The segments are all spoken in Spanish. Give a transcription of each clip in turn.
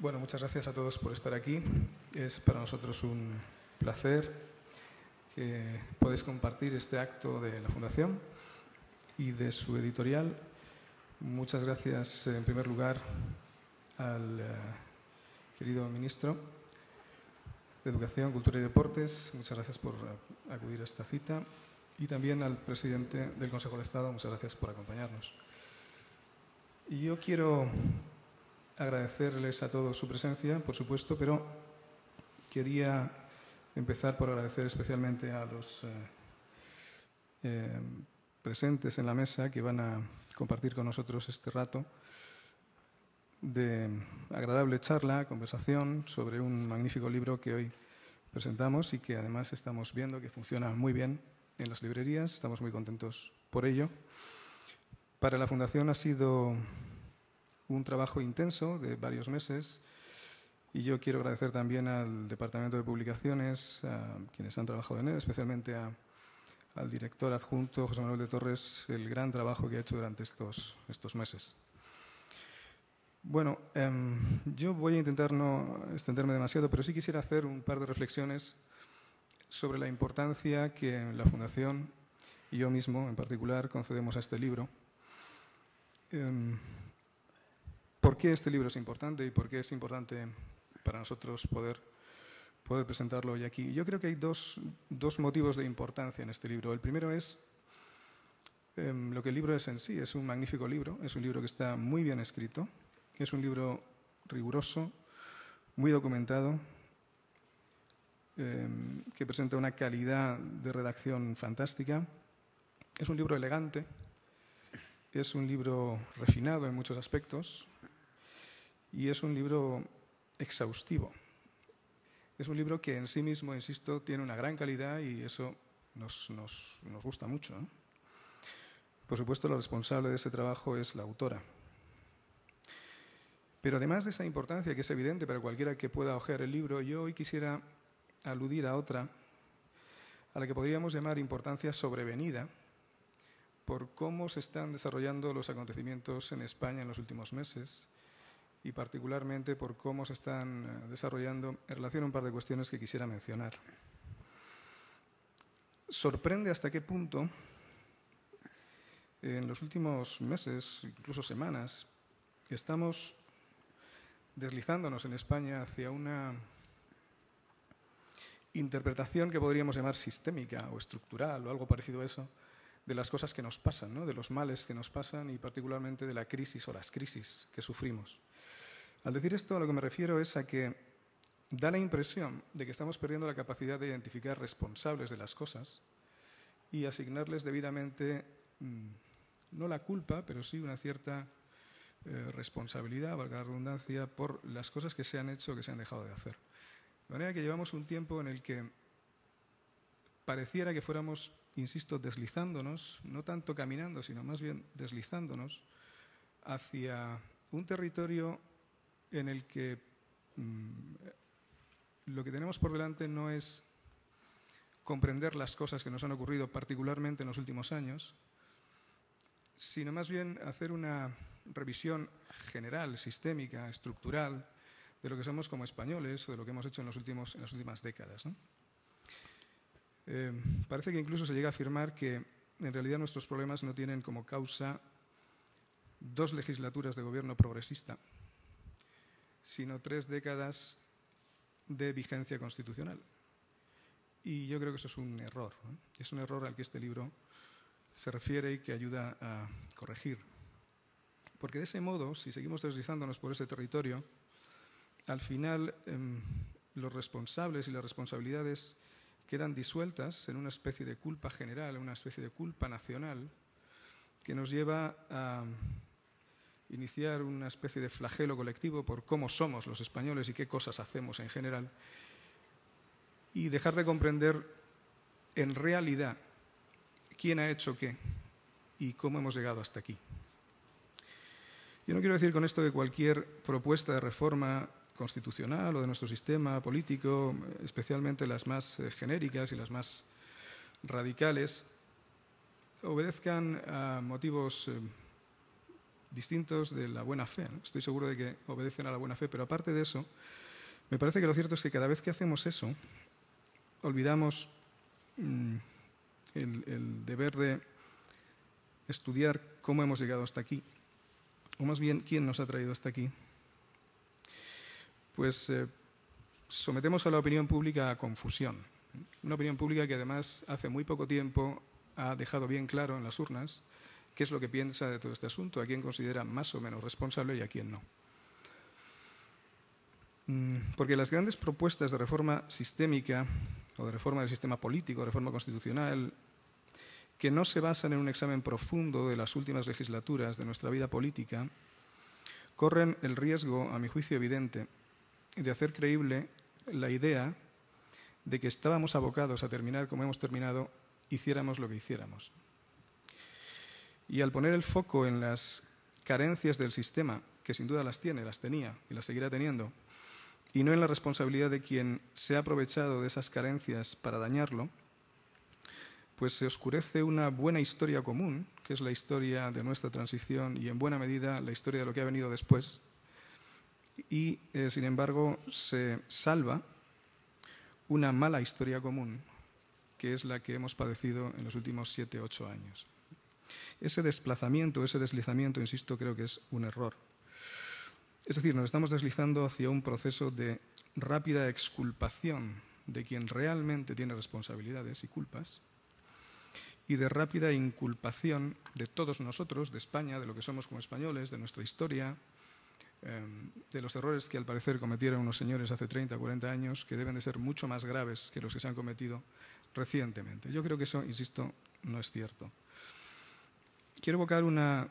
Bueno, muchas gracias a todos por estar aquí. Es para nosotros un placer que podáis compartir este acto de la Fundación y de su editorial. Muchas gracias, en primer lugar, al querido ministro de Educación, Cultura y Deportes. Muchas gracias por acudir a esta cita. Y también al presidente del Consejo de Estado. Muchas gracias por acompañarnos. Y yo quiero agradecerles a todos su presencia, por supuesto, pero quería empezar por agradecer especialmente a los presentes en la mesa que van a compartir con nosotros este rato de agradable charla, conversación sobre un magnífico libro que hoy presentamos y que además estamos viendo que funciona muy bien en las librerías. Estamos muy contentos por ello. Para la Fundación ha sido un trabajo intenso de varios meses y yo quiero agradecer también al Departamento de Publicaciones, a quienes han trabajado en él, especialmente al director adjunto, José Manuel de Torres, el gran trabajo que ha hecho durante estos meses. Bueno, yo voy a intentar no extenderme demasiado, pero sí quisiera hacer un par de reflexiones sobre la importancia que la Fundación y yo mismo, en particular, concedemos a este libro. ¿Por qué este libro es importante y por qué es importante para nosotros poder presentarlo hoy aquí? Yo creo que hay dos motivos de importancia en este libro. El primero es lo que el libro es en sí. Es un magnífico libro, es un libro que está muy bien escrito, es un libro riguroso, muy documentado, que presenta una calidad de redacción fantástica. Es un libro elegante, es un libro refinado en muchos aspectos y es un libro exhaustivo. Es un libro que en sí mismo, insisto, tiene una gran calidad y eso nos gusta mucho, ¿no? Por supuesto, la responsable de ese trabajo es la autora. Pero además de esa importancia que es evidente para cualquiera que pueda hojear el libro, yo hoy quisiera aludir a otra, a la que podríamos llamar importancia sobrevenida, por cómo se están desarrollando los acontecimientos en España en los últimos meses y particularmente por cómo se están desarrollando en relación a un par de cuestiones que quisiera mencionar. Sorprende hasta qué punto en los últimos meses, incluso semanas, estamos deslizándonos en España hacia una interpretación que podríamos llamar sistémica o estructural o algo parecido a eso, de las cosas que nos pasan, ¿no? De los males que nos pasan y particularmente de la crisis o las crisis que sufrimos. Al decir esto, a lo que me refiero es a que da la impresión de que estamos perdiendo la capacidad de identificar responsables de las cosas y asignarles debidamente, no la culpa, pero sí una cierta responsabilidad, valga la redundancia, por las cosas que se han hecho o que se han dejado de hacer. De manera que llevamos un tiempo en el que pareciera que fuéramos, insisto, deslizándonos, no tanto caminando, sino más bien deslizándonos hacia un territorio en el que lo que tenemos por delante no es comprender las cosas que nos han ocurrido particularmente en los últimos años, sino más bien hacer una revisión general, sistémica, estructural, de lo que somos como españoles o de lo que hemos hecho en las últimas décadas, ¿no? Parece que incluso se llega a afirmar que en realidad nuestros problemas no tienen como causa 2 legislaturas de gobierno progresista, sino 3 décadas de vigencia constitucional. Y yo creo que eso es un error, ¿no? Es un error al que este libro se refiere y que ayuda a corregir. Porque de ese modo, si seguimos deslizándonos por ese territorio, al final los responsables y las responsabilidades quedan disueltas en una especie de culpa general, una especie de culpa nacional que nos lleva a iniciar una especie de flagelo colectivo por cómo somos los españoles y qué cosas hacemos en general y dejar de comprender en realidad quién ha hecho qué y cómo hemos llegado hasta aquí. Yo no quiero decir con esto que cualquier propuesta de reforma constitucional o de nuestro sistema político, especialmente las más genéricas y las más radicales, obedezcan a motivos distintos de la buena fe, ¿no? Estoy seguro de que obedecen a la buena fe, pero aparte de eso, me parece que lo cierto es que cada vez que hacemos eso, olvidamos el deber de estudiar cómo hemos llegado hasta aquí, o más bien quién nos ha traído hasta aquí. Pues sometemos a la opinión pública a confusión. Una opinión pública que además hace muy poco tiempo ha dejado bien claro en las urnas qué es lo que piensa de todo este asunto, a quién considera más o menos responsable y a quién no. Porque las grandes propuestas de reforma sistémica o de reforma del sistema político, reforma constitucional, que no se basan en un examen profundo de las últimas legislaturas de nuestra vida política, corren el riesgo, a mi juicio evidente, de hacer creíble la idea de que estábamos abocados a terminar como hemos terminado, hiciéramos lo que hiciéramos. Y al poner el foco en las carencias del sistema, que sin duda las tiene, las tenía y las seguirá teniendo, y no en la responsabilidad de quien se ha aprovechado de esas carencias para dañarlo, pues se oscurece una buena historia común, que es la historia de nuestra transición y en buena medida la historia de lo que ha venido después, y sin embargo se salva una mala historia común, que es la que hemos padecido en los últimos 7 u 8 años. Ese desplazamiento, ese deslizamiento, insisto, creo que es un error. Es decir, nos estamos deslizando hacia un proceso de rápida exculpación de quien realmente tiene responsabilidades y culpas y de rápida inculpación de todos nosotros, de España, de lo que somos como españoles, de nuestra historia, de los errores que al parecer cometieron unos señores hace 30 o 40 años que deben de ser mucho más graves que los que se han cometido recientemente. Yo creo que eso, insisto, no es cierto. Quiero evocar una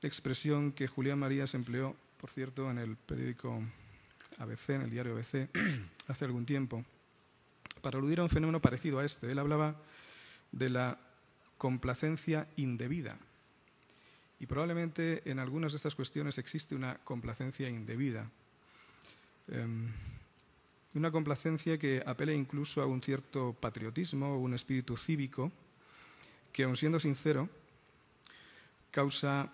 expresión que Julián Marías empleó, por cierto, en el periódico ABC, en el diario ABC, hace algún tiempo, para aludir a un fenómeno parecido a este. Él hablaba de la complacencia indebida. Y probablemente en algunas de estas cuestiones existe una complacencia indebida. Una complacencia que apele incluso a un cierto patriotismo o un espíritu cívico que, aun siendo sincero, causa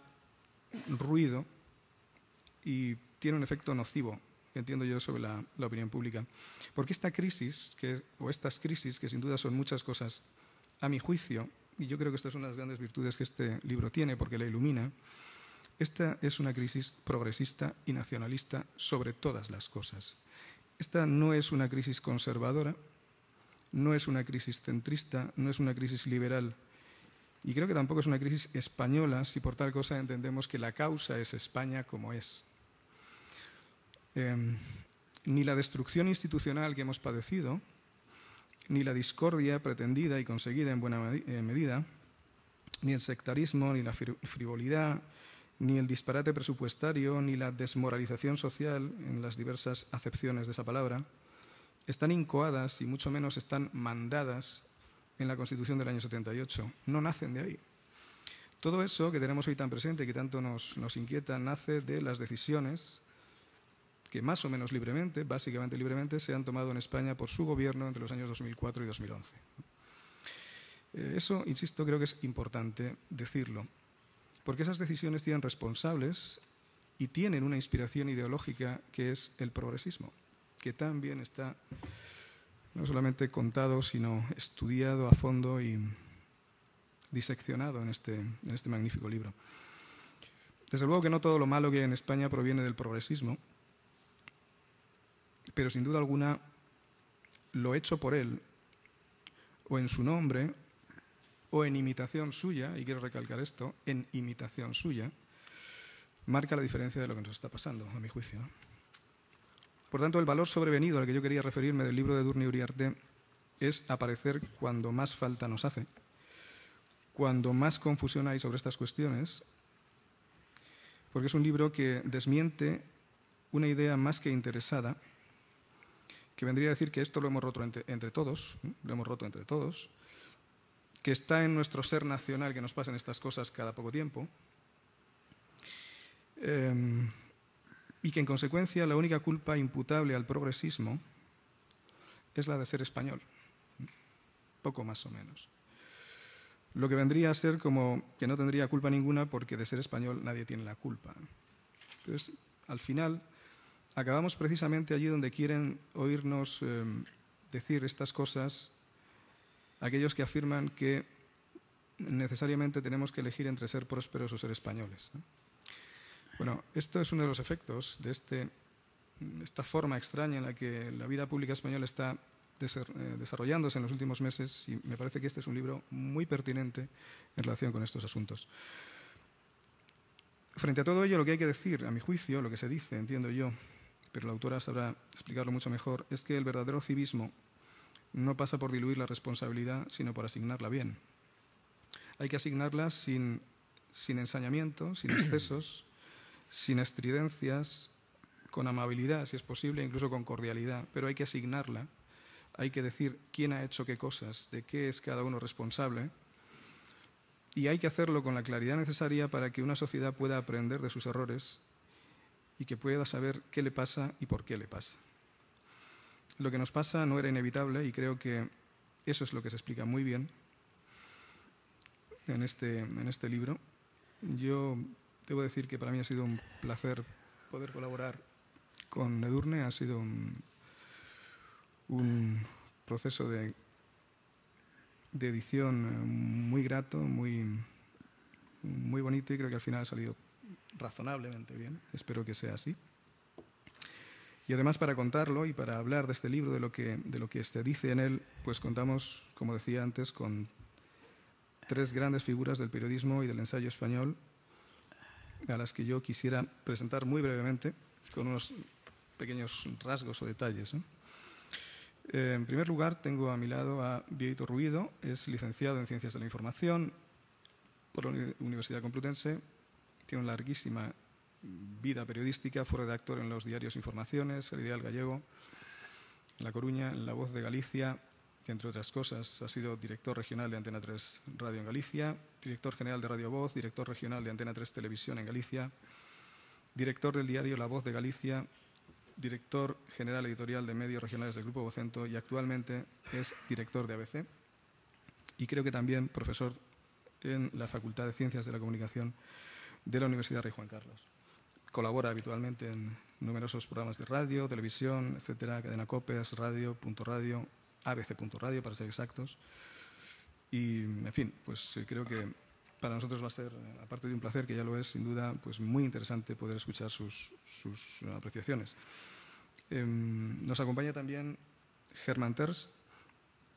ruido y tiene un efecto nocivo, entiendo yo, sobre la opinión pública. Porque esta crisis, estas crisis, que sin duda son muchas cosas, a mi juicio, y yo creo que estas son las grandes virtudes que este libro tiene porque la ilumina, esta es una crisis progresista y nacionalista sobre todas las cosas. Esta no es una crisis conservadora, no es una crisis centrista, no es una crisis liberal, y creo que tampoco es una crisis española si por tal cosa entendemos que la causa es España como es. Ni la destrucción institucional que hemos padecido, ni la discordia pretendida y conseguida en buena medida, ni el sectarismo, ni la frivolidad, ni el disparate presupuestario, ni la desmoralización social, en las diversas acepciones de esa palabra, están incoadas y mucho menos están mandadas en la Constitución del año 78. No nacen de ahí. Todo eso que tenemos hoy tan presente y que tanto nos inquieta nace de las decisiones que más o menos libremente, básicamente libremente, se han tomado en España por su gobierno entre los años 2004 y 2011. Eso, insisto, creo que es importante decirlo, porque esas decisiones tienen responsables y tienen una inspiración ideológica que es el progresismo, que también está no solamente contado, sino estudiado a fondo y diseccionado en este magnífico libro. Desde luego que no todo lo malo que hay en España proviene del progresismo, pero sin duda alguna lo hecho por él, o en su nombre, o en imitación suya, y quiero recalcar esto, en imitación suya, marca la diferencia de lo que nos está pasando, a mi juicio. Por tanto, el valor sobrevenido al que yo quería referirme del libro de Edurne Uriarte es aparecer cuando más falta nos hace, cuando más confusión hay sobre estas cuestiones, porque es un libro que desmiente una idea más que interesada, que vendría a decir que esto lo hemos roto entre todos, que está en nuestro ser nacional que nos pasen estas cosas cada poco tiempo, y que en consecuencia la única culpa imputable al progresismo es la de ser español, poco más o menos. lo que vendría a ser como que no tendría culpa ninguna porque de ser español nadie tiene la culpa. Entonces, al final, acabamos precisamente allí donde quieren oírnos decir estas cosas aquellos que afirman que necesariamente tenemos que elegir entre ser prósperos o ser españoles, ¿no? Bueno, esto es uno de los efectos de esta forma extraña en la que la vida pública española está desarrollándose en los últimos meses, y me parece que este es un libro muy pertinente en relación con estos asuntos. Frente a todo ello, lo que hay que decir, a mi juicio, lo que se dice, entiendo yo, pero la autora sabrá explicarlo mucho mejor, es que el verdadero civismo no pasa por diluir la responsabilidad, sino por asignarla bien. Hay que asignarla sin ensañamiento, sin excesos, sin estridencias, con amabilidad, si es posible, incluso con cordialidad, pero hay que asignarla, hay que decir quién ha hecho qué cosas, de qué es cada uno responsable, y hay que hacerlo con la claridad necesaria para que una sociedad pueda aprender de sus errores y que pueda saber qué le pasa y por qué le pasa. Lo que nos pasa no era inevitable y creo que eso es lo que se explica muy bien en este libro. Yo debo decir que para mí ha sido un placer poder colaborar con Edurne, ha sido un proceso de edición muy grato, muy bonito, y creo que al final ha salido razonablemente bien. Espero que sea así. Y además, para contarlo y para hablar de este libro, de lo que se dice en él, pues contamos, como decía antes, con tres grandes figuras del periodismo y del ensayo español, a las que yo quisiera presentar muy brevemente, con unos pequeños rasgos o detalles, ¿no? En primer lugar, tengo a mi lado a Bieito Ruido, es licenciado en Ciencias de la Información por la Universidad Complutense, tiene una larguísima vida periodística, fue redactor en los diarios Informaciones, El Ideal Gallego, en La Coruña, en La Voz de Galicia, que entre otras cosas ha sido director regional de Antena 3 Radio en Galicia, director general de Radio Voz, director regional de Antena 3 Televisión en Galicia, director del diario La Voz de Galicia, director general editorial de medios regionales del Grupo Vocento, y actualmente es director de ABC, y creo que también profesor en la Facultad de Ciencias de la Comunicación de la Universidad Rey Juan Carlos. Colabora habitualmente en numerosos programas de radio, televisión, etcétera, Cadena Copes, Radio, Punto Radio, ABC.radio para ser exactos. Y, en fin, pues creo que para nosotros va a ser, aparte de un placer, que ya lo es, sin duda, pues muy interesante poder escuchar sus apreciaciones. Nos acompaña también Germán Terç,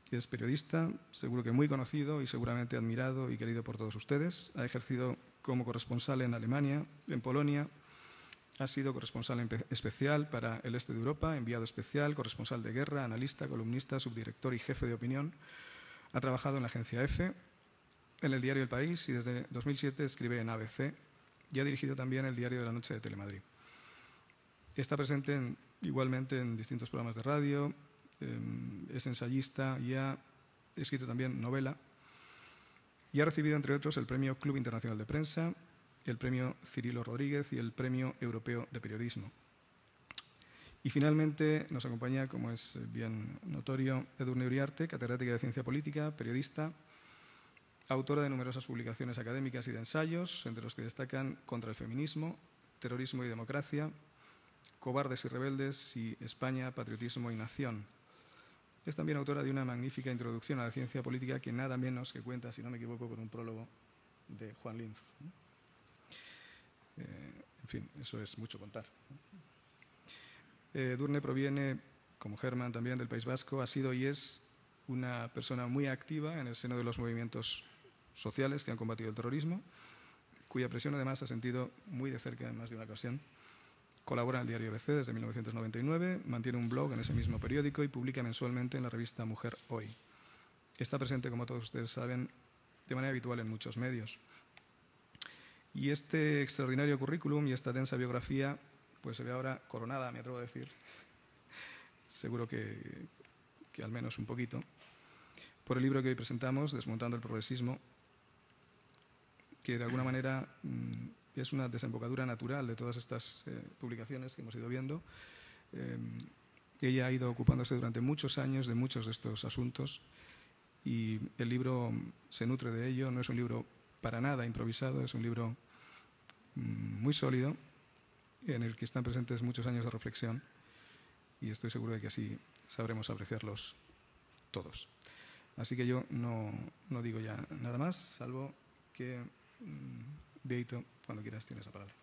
que es periodista, seguro que muy conocido y seguramente admirado y querido por todos ustedes. Ha ejercido como corresponsal en Alemania, en Polonia. Ha sido corresponsal especial para el este de Europa, enviado especial, corresponsal de guerra, analista, columnista, subdirector y jefe de opinión. Ha trabajado en la agencia EFE, en el diario El País, y desde 2007 escribe en ABC, y ha dirigido también el diario de la noche de Telemadrid. Está presente igualmente en distintos programas de radio, es ensayista y ha escrito también novela, y ha recibido, entre otros, el Premio Club Internacional de Prensa, el Premio Cirilo Rodríguez y el Premio Europeo de Periodismo. Y finalmente nos acompaña, como es bien notorio, Edurne Uriarte, catedrática de Ciencia Política, periodista, autora de numerosas publicaciones académicas y de ensayos, entre los que destacan Contra el feminismo, Terrorismo y democracia, Cobardes y rebeldes y España, patriotismo y nación. Es también autora de una magnífica introducción a la ciencia política que nada menos que cuenta, si no me equivoco, con un prólogo de Juan Linz. En fin, eso es mucho contar. Edurne proviene, como Germán, también del País Vasco, ha sido y es una persona muy activa en el seno de los movimientos sociales que han combatido el terrorismo, cuya presión además ha sentido muy de cerca en más de una ocasión. Colabora en el diario ABC desde 1999, mantiene un blog en ese mismo periódico y publica mensualmente en la revista Mujer Hoy. Está presente, como todos ustedes saben, de manera habitual en muchos medios. Y este extraordinario currículum y esta densa biografía pues se ve ahora coronada, me atrevo a decir, seguro que al menos un poquito, por el libro que hoy presentamos, Desmontando el progresismo, que de alguna manera es una desembocadura natural de todas estas publicaciones que hemos ido viendo. Ella ha ido ocupándose durante muchos años de muchos de estos asuntos y el libro se nutre de ello. No es un libro para nada improvisado, es un libro muy sólido en el que están presentes muchos años de reflexión y estoy seguro de que así sabremos apreciarlos todos. Así que yo no digo ya nada más, salvo que, Beito, cuando quieras tienes la palabra.